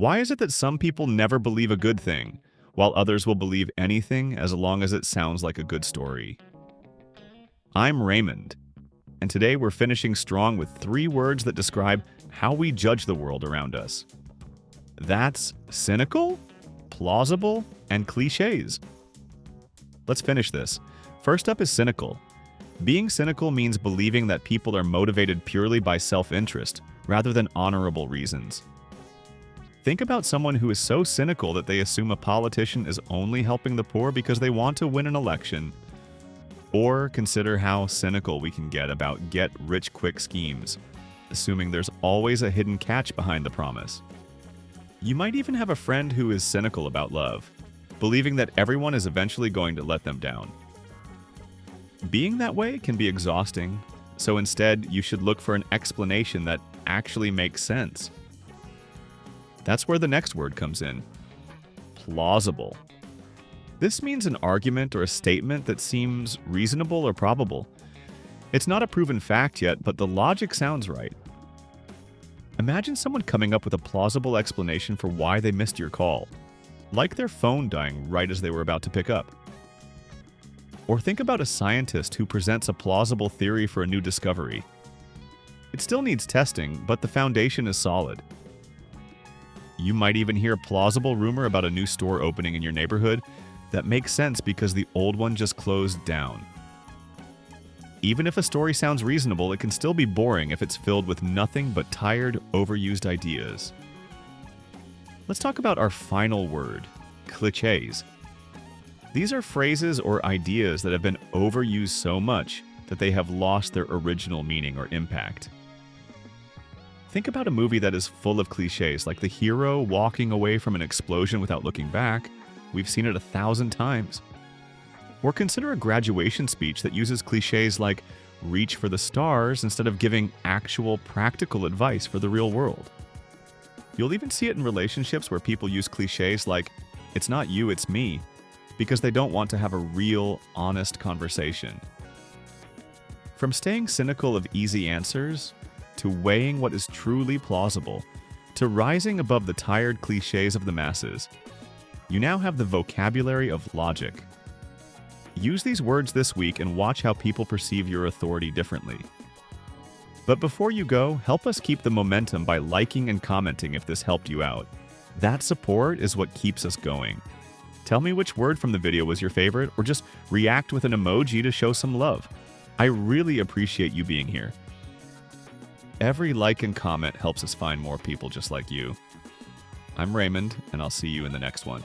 Why is it that some people never believe a good thing, while others will believe anything as long as it sounds like a good story? I'm Raymond, and today we're finishing strong with 3 words that describe how we judge the world around us. That's cynical, plausible, and clichés. Let's finish this. First up is cynical. Being cynical means believing that people are motivated purely by self-interest rather than honorable reasons. Think about someone who is so cynical that they assume a politician is only helping the poor because they want to win an election. Or consider how cynical we can get about get-rich-quick schemes, assuming there's always a hidden catch behind the promise. You might even have a friend who is cynical about love, believing that everyone is eventually going to let them down. Being that way can be exhausting, so instead you should look for an explanation that actually makes sense. That's where the next word comes in. Plausible. This means an argument or a statement that seems reasonable or probable. It's not a proven fact yet, but the logic sounds right. Imagine someone coming up with a plausible explanation for why they missed your call, like their phone dying right as they were about to pick up. Or think about a scientist who presents a plausible theory for a new discovery. It still needs testing, but the foundation is solid. You might even hear a plausible rumor about a new store opening in your neighborhood that makes sense because the old one just closed down. Even if a story sounds reasonable, it can still be boring if it's filled with nothing but tired, overused ideas. Let's talk about our final word, clichés. These are phrases or ideas that have been overused so much that they have lost their original meaning or impact. Think about a movie that is full of clichés, like the hero walking away from an explosion without looking back. We've seen it 1,000 times. Or consider a graduation speech that uses clichés like reach for the stars instead of giving actual practical advice for the real world. You'll even see it in relationships where people use clichés like it's not you, it's me, because they don't want to have a real, honest conversation. From staying cynical of easy answers, to weighing what is truly plausible, to rising above the tired clichés of the masses, you now have the vocabulary of logic. Use these words this week and watch how people perceive your authority differently. But before you go, help us keep the momentum by liking and commenting if this helped you out. That support is what keeps us going. Tell me which word from the video was your favorite, or just react with an emoji to show some love. I really appreciate you being here. Every like and comment helps us find more people just like you. I'm Raymond, and I'll see you in the next one.